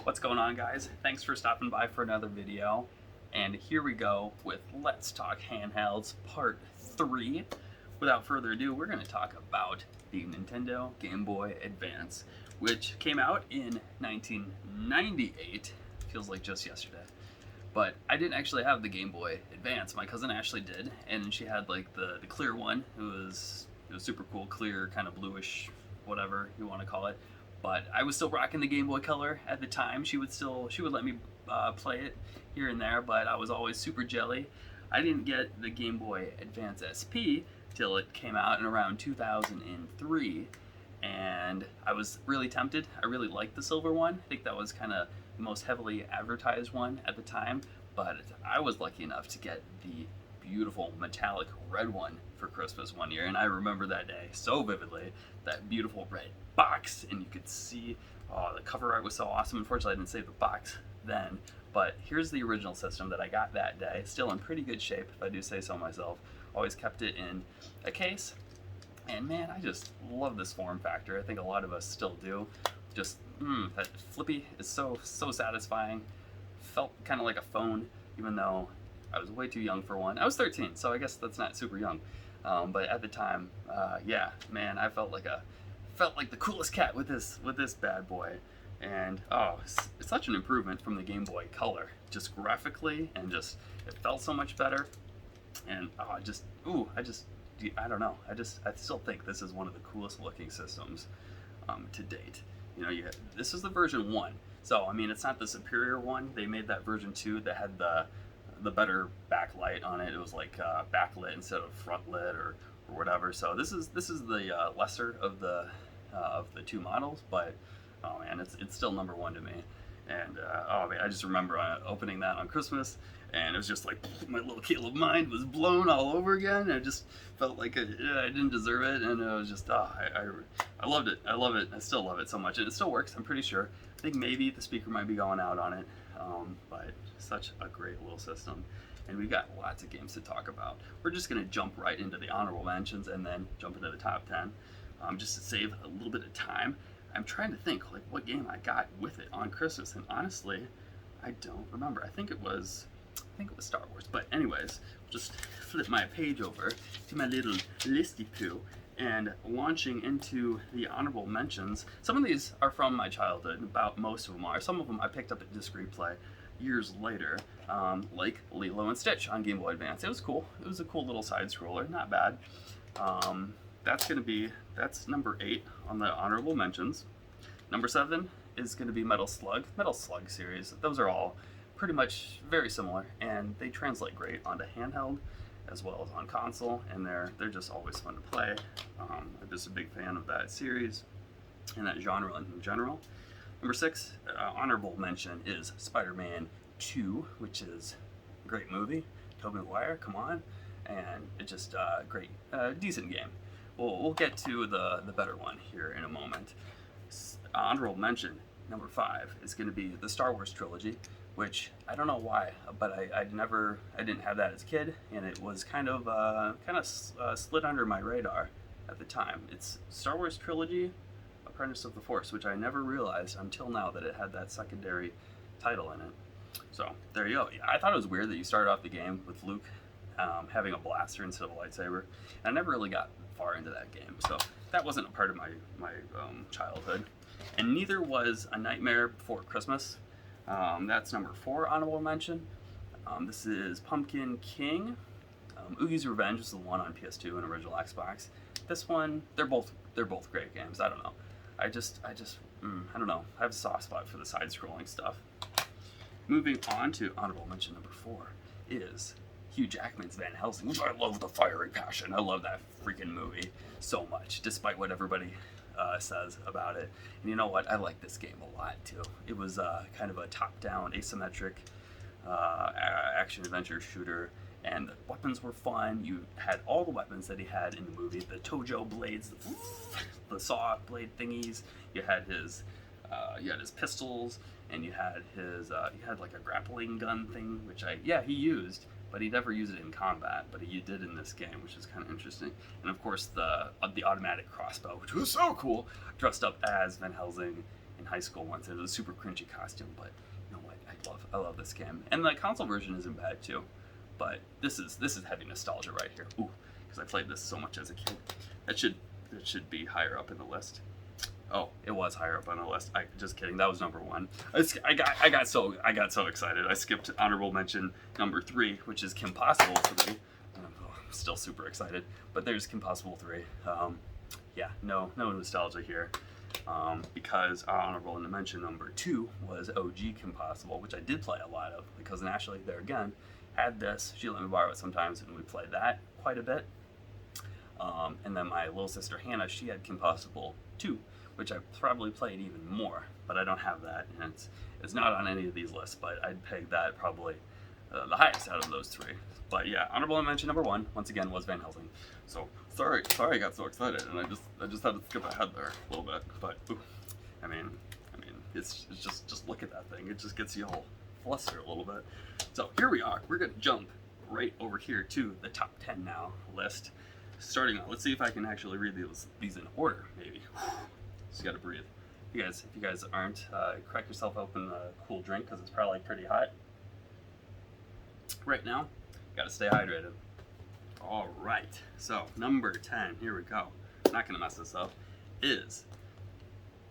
What's going on, guys? Thanks for stopping by for another video. And here we go with Let's Talk Handhelds Part 3. Without further ado, we're going to talk about the Nintendo Game Boy Advance, which came out in 1998. Feels like just yesterday. But I didn't actually have the Game Boy Advance. My cousin Ashley did, and she had like the clear one. It was super cool, clear, kind of bluish, whatever you want to call it. But I was still rocking the Game Boy Color at the time. She would let me play it here and there, but I was always super jelly. I didn't get the Game Boy Advance SP till it came out in around 2003, and I was really tempted. I really liked the silver one. I think that was kind of the most heavily advertised one at the time, but I was lucky enough to get the beautiful metallic red one for Christmas one year, and I remember that day so vividly. That beautiful red box, and you could see the cover art was so awesome. Unfortunately, I didn't save the box then, but here's the original system that I got that day. Still in pretty good shape, if I do say so myself. Always kept it in a case, and man, I just love this form factor. I think a lot of us still do. Just that flippy is so satisfying. Felt kind of like a phone, even though I was way too young for one. I was 13, so I guess that's not super young. But at the time, yeah, man, I felt like the coolest cat with this bad boy. And it's such an improvement from the Game Boy Color, just graphically, and just it felt so much better. And I don't know. I still think this is one of the coolest looking systems to date. You know, this is the version 1. So I mean, it's not the superior one. They made that version 2 that had the better backlight on it. It was like backlit instead of front lit or whatever. So this is the lesser of the two models, but oh man, it's still number 1 to me. And oh man, I just remember opening that on Christmas, and it was just like my little Caleb mind was blown all over again. I just felt like I didn't deserve it, and it was just I loved it. I love it. I still love it so much, and it still works. I'm pretty sure. I think maybe the speaker might be going out on it, but such a great little system. And we've got lots of games to talk about. We're just going to jump right into the honorable mentions and then jump into the top 10, just to save a little bit of time. I'm trying to think like what game I got with it on Christmas, and honestly, I don't remember. I think it was Star Wars. But anyways, just flip my page over to my little listy poo and launching into the honorable mentions. Some of these are from my childhood. About most of them are. Some of them I picked up at Disc Replay years later, like Lilo and Stitch on Game Boy Advance. It was cool. It was a cool little side scroller, not bad. That's number 8 on the honorable mentions. Number 7 is going to be Metal Slug series. Those are all pretty much very similar, and they translate great onto handheld as well as on console, and they're just always fun to play. I'm just a big fan of that series and that genre in general. Number 6, honorable mention, is Spider-Man 2, which is a great movie. Tobey Maguire, come on, and it's just a great, decent game. We'll get to the better one here in a moment. Honorable mention number 5 is going to be the Star Wars trilogy, which I don't know why, but I didn't have that as a kid, and it was kind of slid under my radar at the time. It's Star Wars trilogy, Apprentice of the Force, which I never realized until now that it had that secondary title in it. So there you go. I thought it was weird that you started off the game with Luke having a blaster instead of a lightsaber. And I never really got far into that game, so that wasn't a part of my childhood. And neither was A Nightmare Before Christmas. That's number 4 honorable mention. This is Pumpkin King. Oogie's Revenge was the one on PS2 and original Xbox. This one, they're both great games. I don't know. I don't know. I have a soft spot for the side-scrolling stuff. Moving on to honorable mention number 4 is Hugh Jackman's Van Helsing, which I love with a fiery passion. I love that freaking movie so much, despite what everybody says about it. And you know what? I like this game a lot too. It was kind of a top-down, asymmetric action-adventure shooter, and the weapons were fun. You had all the weapons that he had in the movie: the Tojo blades, the saw blade thingies. You had his pistols, and you had like a grappling gun thing, which he used, but he never used it in combat, but he did in this game, which is kind of interesting. And of course the automatic crossbow, which was so cool, dressed up as Van Helsing in high school once. It was a super cringy costume, but you know what? I love this game, and the console version isn't bad too. But this is heavy nostalgia right here. Ooh, because I played this so much as a kid. That should be higher up in the list. Oh, it was higher up on the list. Just kidding. That was number 1. I got so excited. I skipped honorable mention number 3, which is Kim Possible 3. I'm still super excited. But there's Kim Possible 3. Yeah, no nostalgia here. Because honorable mention number 2 was OG Kim Possible, which I did play a lot of. My cousin Ashley, there again, had this. She let me borrow it sometimes, and we played that quite a bit. And then my little sister Hannah, she had Kim Possible 2, which I probably played even more, but I don't have that, and it's not on any of these lists, but I'd peg that probably the highest out of those 3. But yeah, honorable mention number 1, once again, was Van Helsing. So sorry I got so excited, and I just had to skip ahead there a little bit. But ooh, I mean, it's just look at that thing. It just gets you all flustered a little bit. So here we are. We're gonna jump right over here to the top 10 now list. Starting out, let's see if I can actually read these in order, maybe. Just gotta breathe. If you guys aren't, crack yourself open a cool drink because it's probably pretty hot right now. Gotta stay hydrated. All right, so number 10, here we go. I'm not gonna mess this up. Is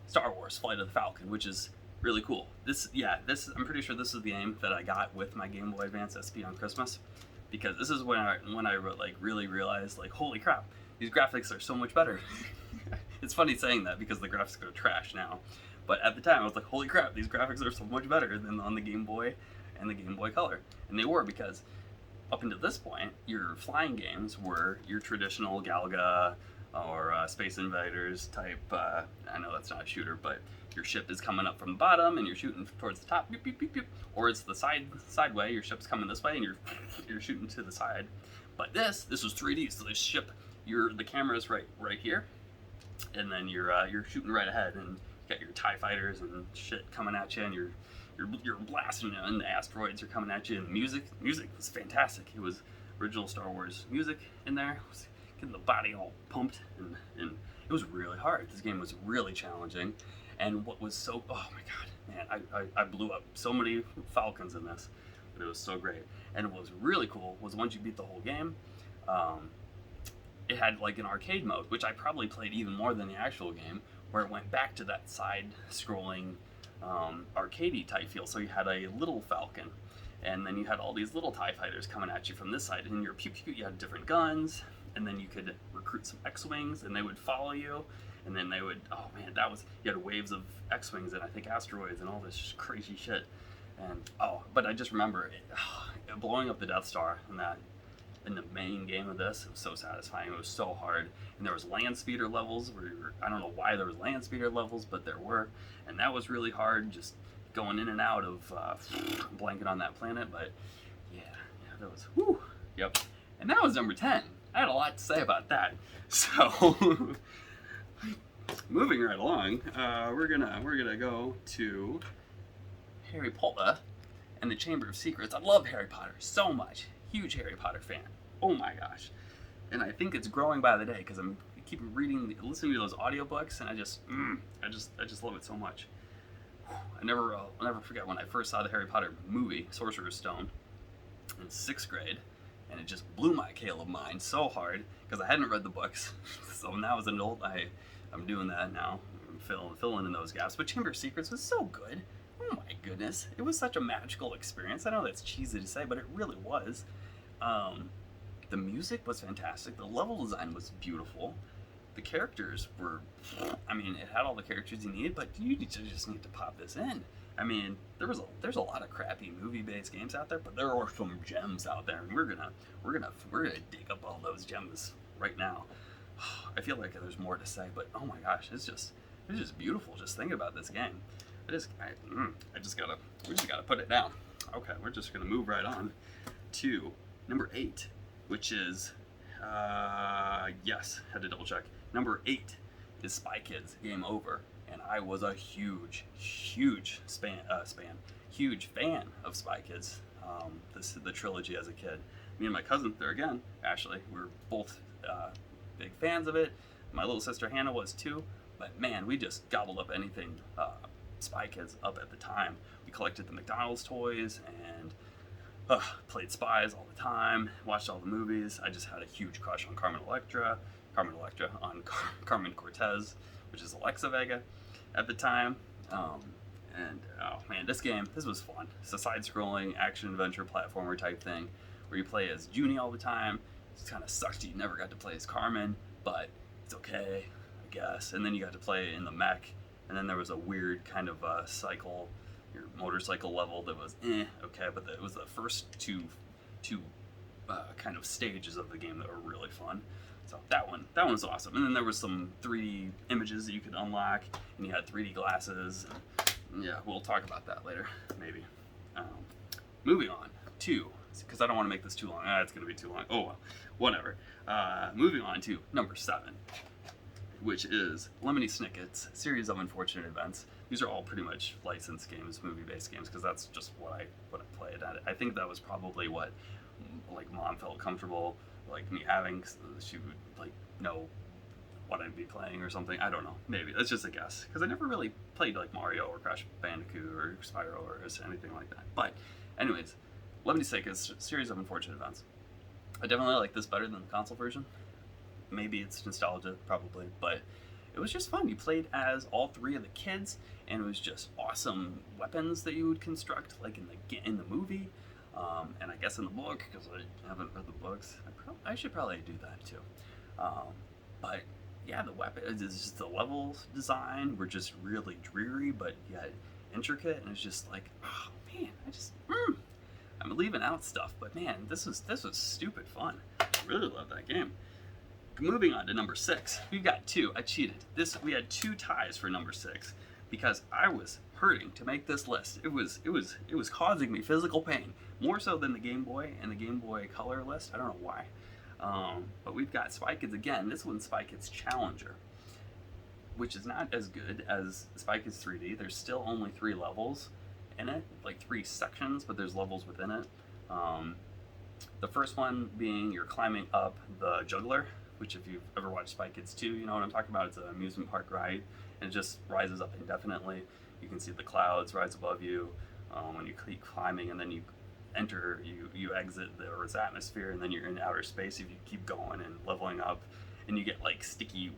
Star Wars: Flight of the Falcon, which is really cool. I'm pretty sure this is the game that I got with my Game Boy Advance SP on Christmas, because this is when I like really realized, like, holy crap, these graphics are so much better. It's funny saying that because the graphics are trash now, but at the time I was like, holy crap, these graphics are so much better than on the Game Boy and the Game Boy Color. And they were, because up until this point, your flying games were your traditional Galaga or Space Invaders type. I know that's not a shooter, but your ship is coming up from the bottom and you're shooting towards the top, beep, beep, beep, beep. Or it's the side way, your ship's coming this way and you're shooting to the side. But this was 3D, so this ship, the camera's right here, and then you're shooting right ahead, and you got your TIE fighters and shit coming at you, and you're blasting, and the asteroids are coming at you, and the music was fantastic. It was original Star Wars music in there. It was getting the body all pumped, and it was really hard. This game was really challenging, and what was so, oh my god, man, I blew up so many Falcons in this, but it was so great. And what was really cool was once you beat the whole game, it had like an arcade mode, which I probably played even more than the actual game, where it went back to that side-scrolling arcadey type feel. So you had a little Falcon, and then you had all these little TIE fighters coming at you from this side, and your pew pew, you had different guns, and then you could recruit some X-Wings, and they would follow you, and then they would, oh man, you had waves of X-Wings and I think asteroids and all this crazy shit. And but I just remember blowing up the Death Star in the main game of this. It was so satisfying. It was so hard, and there was land speeder levels where I don't know why there was land speeder levels, but there were, and that was really hard, just going in and out of blanket on that planet. But yeah, that was whew. Yep. And that was number 10. I had a lot to say about that. So moving right along, we're gonna go to Harry Potter and the Chamber of Secrets. I love Harry Potter so much. Huge Harry Potter fan. Oh my gosh. And I think it's growing by the day because I keep listening to those audiobooks, and I just love it so much. I'll never forget when I first saw the Harry Potter movie, Sorcerer's Stone, in 6th grade, and it just blew my Caleb mind so hard because I hadn't read the books. So now as an adult, I'm doing that now, filling in those gaps. But Chamber of Secrets was so good. Oh my goodness, it was such a magical experience. I know that's cheesy to say, but it really was. The music was fantastic. The level design was beautiful. The characters were, it had all the characters you needed, but you just need to pop this in. There's a lot of crappy movie-based games out there, but there are some gems out there, and we're gonna dig up all those gems right now. I feel like there's more to say, but oh my gosh, it's just beautiful just thinking about this game. We just gotta put it down. Okay, we're just gonna move right on to number 8, which is yes, had to double check. Number 8 is Spy Kids Game Over, and I was a huge fan of Spy Kids. This is the trilogy as a kid. Me and my cousin, there again, Ashley, we were both big fans of it. My little sister Hannah was too, but man, we just gobbled up anything Spy Kids up at the time. We collected the McDonald's toys and played spies all the time, watched all the movies. I just had a huge crush on Carmen Electra, on Carmen Cortez, which is Alexa Vega at the time. And oh man, this was fun. It's a side-scrolling action-adventure platformer type thing where you play as Junie all the time. It kind of sucks you never got to play as Carmen, but it's okay, I guess. And then you got to play in the mech, and then there was a weird kind of cycle, your motorcycle level that was okay, but it was the first two kind of stages of the game that were really fun. So that one was awesome. And then there was some 3D images that you could unlock, and you had 3D glasses. And yeah, we'll talk about that later, maybe. Moving on to, because I don't want to make this too long. It's going to be too long. Oh well, whatever. Moving on to number 7, which is Lemony Snickets, Series of Unfortunate Events. These are all pretty much licensed games, movie-based games, because that's just what I played. I think that was probably what like Mom felt comfortable like me having, cause she would like know what I'd be playing or something. I don't know, maybe that's just a guess, because I never really played like Mario or Crash Bandicoot or Spyro or anything like that. But anyways, Lemony Snickets, Series of Unfortunate Events. I definitely like this better than the console version. Maybe it's nostalgia, probably, but it was just fun. You played as all 3 of the kids, and it was just awesome weapons that you would construct, like in the movie, and I guess in the book, because I haven't read the books. I should probably do that too. But yeah, the weapons, just the level design were just really dreary, but yet intricate, and it's just like, oh man, I'm leaving out stuff, but man, this was stupid fun. I really love that game. Moving on to number 6, we've got 2. I cheated. We had 2 ties for number 6 because I was hurting to make this list. It was causing me physical pain, more so than the Game Boy and the Game Boy Color list. I don't know why. But we've got Spy Kids again. This one's Spy Kids Challenger, which is not as good as Spy Kids 3D. There's still only 3 levels in it, like 3 sections, but there's levels within it. The first one being you're climbing up the juggler, which if you've ever watched Spy Kids 2, you know what I'm talking about. It's an amusement park ride, and it just rises up indefinitely. You can see the clouds rise above you when you keep climbing, and then you exit the Earth's atmosphere, and then you're in outer space if you keep going and leveling up, and you get like sticky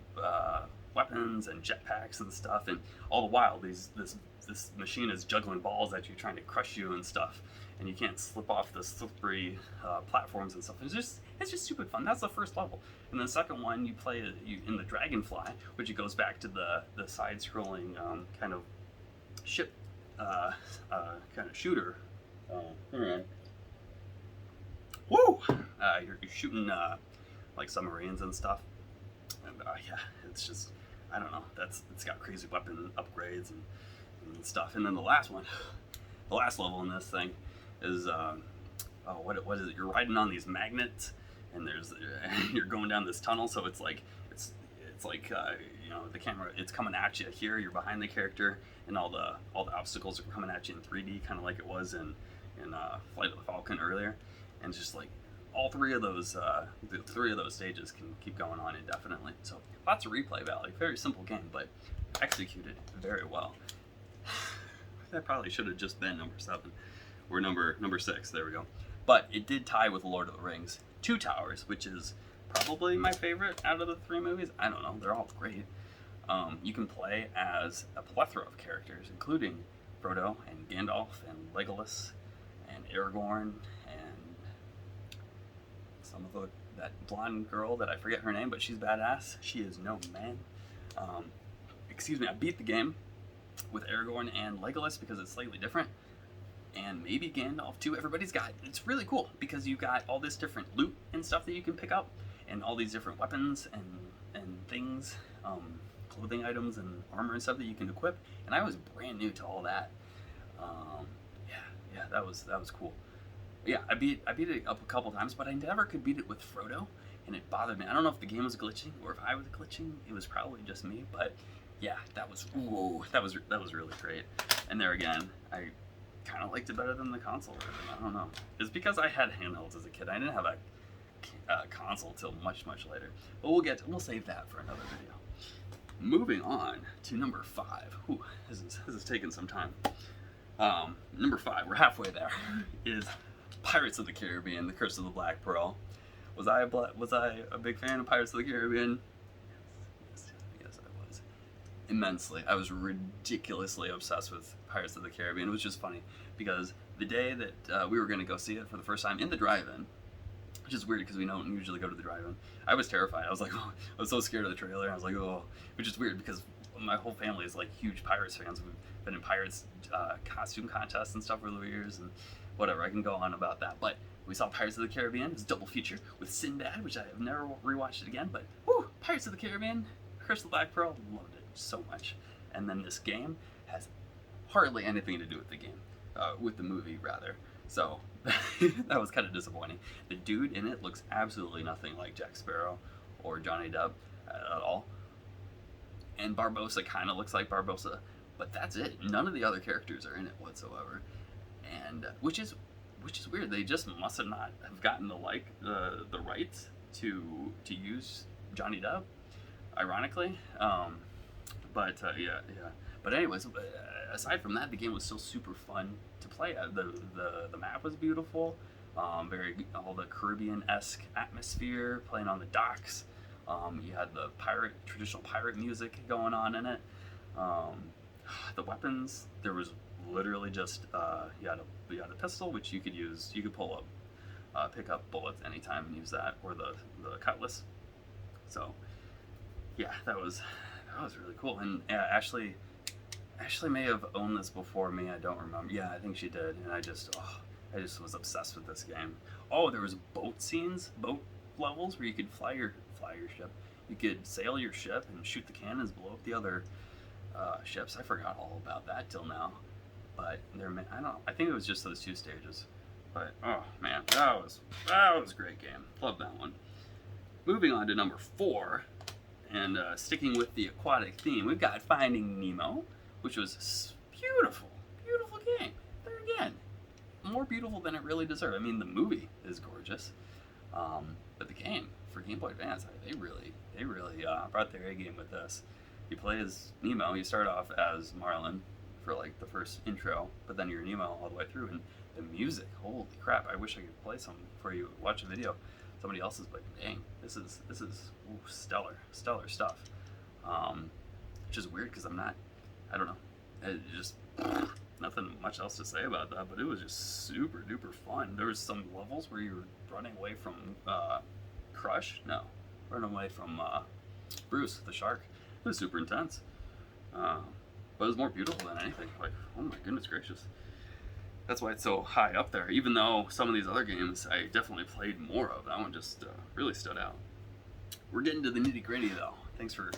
weapons and jetpacks and stuff, and all the while this machine is juggling balls at you, trying to crush you and stuff, and you can't slip off the slippery platforms and stuff. It's just stupid fun. That's the first level. And the second one, you play in the Dragonfly, which it goes back to the side-scrolling kind of ship kind of shooter. Woo! You're shooting like submarines and stuff, and yeah, it's just, I don't know. It's got crazy weapon upgrades and stuff. And then the last level in this thing is what is it? You're riding on these magnets, and you're going down this tunnel. So it's like the camera, it's coming at you here. You're behind the character, and all the obstacles are coming at you in 3D, kind of like it was in Flight of the Falcon earlier. And just like all 3 of those stages can keep going on indefinitely. So lots of replay value. Very simple game, but executed very well. That probably should have just been number 7 or number 6. There we go. But it did tie with Lord of the Rings: Two Towers, which is probably my favorite out of the 3 movies. I don't know, they're all great. You can play as a plethora of characters, including Frodo and Gandalf and Legolas and Aragorn and some of that blonde girl that I forget her name, but she's badass. She is no man. Excuse me, I beat the game with Aragorn and Legolas because it's slightly different, and maybe Gandalf too. It's really cool because you got all this different loot and stuff that you can pick up, and all these different weapons and things, clothing items and armor and stuff that you can equip. And I was brand new to all that. Yeah, that was cool. Yeah, I beat it up a couple times, but I never could beat it with Frodo, and it bothered me. I don't know if the game was glitching or if I was glitching. It was probably just me, but yeah, that was really great. And there again, I kind of liked it better than the console version. I don't know. It's because I had handhelds as a kid. I didn't have a console till much later. But we'll save that for another video. Moving on to number 5. Ooh, this is taking some time. Number 5, we're halfway there, is Pirates of the Caribbean: The Curse of the Black Pearl. Was I a big fan of Pirates of the Caribbean? Yes, I was. Immensely. I was ridiculously obsessed with Pirates of the Caribbean. It was just funny because the day that we were going to go see it for the first time in the drive-in, which is weird because we don't usually go to the drive-in, I was terrified. I was like, oh, I was so scared of the trailer. I was like, oh, which is weird because my whole family is like huge Pirates fans. We've been in Pirates costume contests and stuff over the years, and whatever. I can go on about that. But we saw Pirates of the Caribbean. It's a double feature with Sinbad, which I have never rewatched it again. But whew, Pirates of the Caribbean, Curse of the Black Pearl, loved it so much. And then this game has hardly anything to do with the game, with the movie rather. So that was kind of disappointing. The dude in it looks absolutely nothing like Jack Sparrow or Johnny Depp at all. And Barbossa kind of looks like Barbossa, but that's it. None of the other characters are in it whatsoever, and which is weird. They just must not have gotten the rights to use Johnny Depp, ironically. Yeah. But anyways, aside from that, the game was still super fun to play. The map was beautiful, all the Caribbean-esque atmosphere, playing on the docks. You had the traditional pirate music going on in it. The weapons, there was literally just you had a pistol, which you could use. You could pull up, pick up bullets anytime and use that, or the cutlass. So yeah, that was really cool. And Ashley may have owned this before me. I don't remember. Yeah, I think she did. And I just was obsessed with this game. Oh, there was boat levels where you could fly your ship. You could sail your ship and shoot the cannons, blow up the other ships. I forgot all about that till now. But I think it was just those 2 stages. But oh man, that was a great game. Love that one. Moving on to number 4, and sticking with the aquatic theme, we've got Finding Nemo, which was beautiful game. There again, more beautiful than it really deserved. I mean, the movie is gorgeous, but the game for Game Boy Advance, they really brought their A game with this. You play as Nemo. You start off as Marlin for like the first intro, but then you're Nemo all the way through. And the music, holy crap! I wish I could play some for you. Watch a video, somebody else's, but dang, this is stellar stuff. Which is weird because I don't know. It just nothing much else to say about that, but it was just super duper fun. There was some levels where you were running away from running away from Bruce the shark. It was super intense, but it was more beautiful than anything. Like, oh my goodness gracious, that's why it's so high up there. Even though some of these other games I definitely played more of, that one just really stood out. We're getting to the nitty gritty though. Thanks for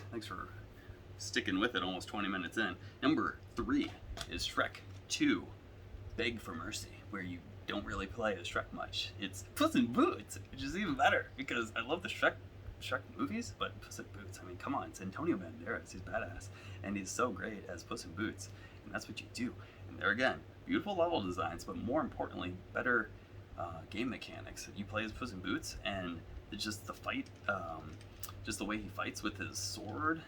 sticking with it almost 20 minutes in. Number 3 is Shrek 2, Beg for Mercy, where you don't really play as Shrek much. It's Puss in Boots, which is even better because I love the Shrek movies, but Puss in Boots, I mean, come on, it's Antonio Banderas, he's badass, and he's so great as Puss in Boots, and that's what you do. And there again, beautiful level designs, but more importantly, better game mechanics. You play as Puss in Boots, and it's just the fight, just the way he fights with his sword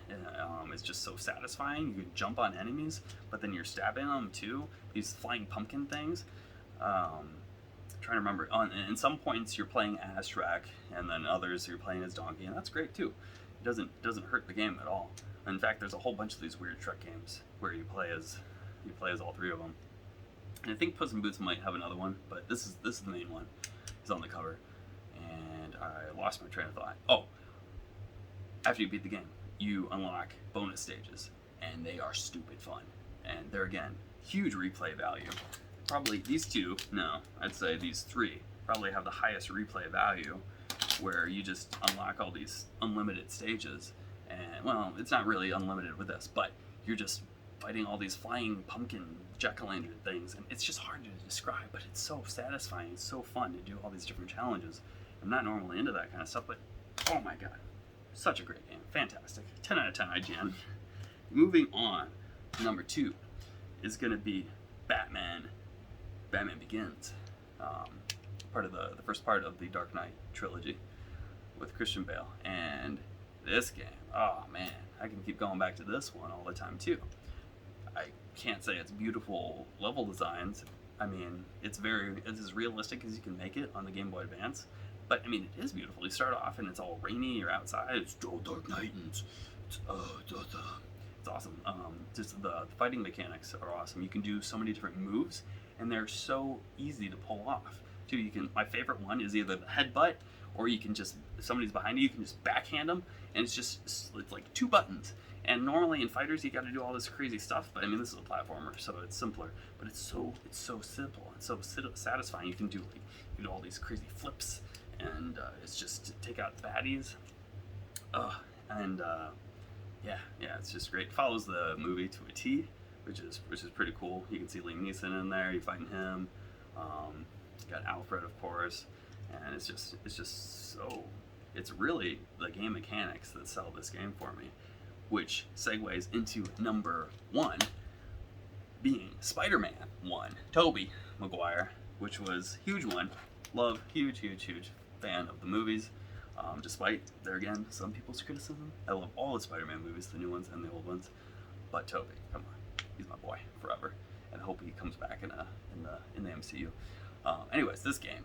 is just so satisfying. You can jump on enemies, but then you're stabbing them too. These flying pumpkin things. Trying to remember. In some points you're playing as Shrek, and then others you're playing as Donkey, and that's great too. It doesn't hurt the game at all. In fact, there's a whole bunch of these weird Shrek games where you play as all 3 of them. And I think Puss in Boots might have another one, but this is the main one. It's on the cover, and I lost my train of thought. Oh. After you beat the game, you unlock bonus stages, and they are stupid fun. And they're, again, huge replay value. Probably these 2, no, I'd say these 3 probably have the highest replay value, where you just unlock all these unlimited stages. And, well, it's not really unlimited with this, but you're just fighting all these flying pumpkin jack-o'-lantern things, and it's just hard to describe, but it's so satisfying. It's so fun to do all these different challenges. I'm not normally into that kind of stuff, but oh my god. Such a great game. Fantastic. 10 out of 10 IGN. Moving on, number 2 is going to be Batman Begins. Part of the first part of the Dark Knight trilogy with Christian Bale. And This game, oh man, I can keep going back to this one all the time too. I can't say it's beautiful level designs. I mean, it's as realistic as you can make it on the Game Boy Advance. But I mean, it is beautiful. You start off and it's all rainy. You're outside. It's still dark night, and it's awesome. Just the fighting mechanics are awesome. You can do so many different moves, and they're so easy to pull off. Too, you can. My favorite one is either the headbutt, or you can just, if somebody's behind you, you can just backhand them, and it's like 2 buttons. And normally in fighters you got to do all this crazy stuff, but I mean, this is a platformer, so it's simpler. But it's so simple and so satisfying. You can do all these crazy flips, and it's just to take out baddies. Yeah, it's just great. It follows the movie to a T, which is pretty cool. You can see Liam Neeson in there. You're fighting him. Got Alfred, of course, and it's just so. It's really the game mechanics that sell this game for me, which segues into number 1, being Spider-Man 1, Tobey Maguire, which was a huge one. Love, huge fan of the movies. Despite, there again, some people's criticism. I love all the Spider-Man movies, the new ones and the old ones. But Tobey, come on, he's my boy forever, and I hope he comes back in the MCU. Anyways, this game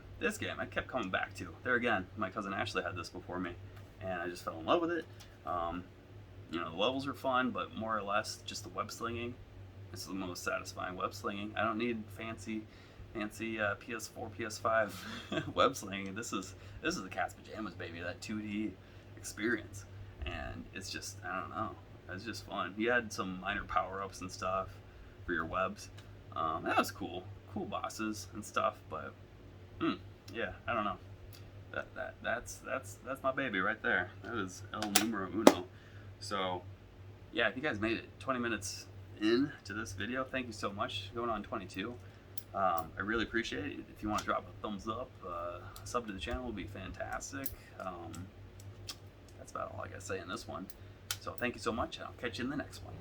I kept coming back to. There again, my cousin Ashley had this before me, and I just fell in love with it. The levels are fun, but more or less just the web slinging. This is the most satisfying web slinging. I don't need fancy PS4, PS5 web slinging. This is the cat's pajamas, baby. That 2D experience, and it's just, I don't know. It's just fun. You had some minor power-ups and stuff for your webs. That was cool bosses and stuff. But yeah, I don't know. That's my baby right there. That is el numero uno. So yeah, if you guys made it 20 minutes in to this video, thank you so much. Going on 22. I really appreciate it. If you want to drop a thumbs up, sub to the channel would be fantastic. That's about all I gotta say in this one. So thank you so much, and I'll catch you in the next one.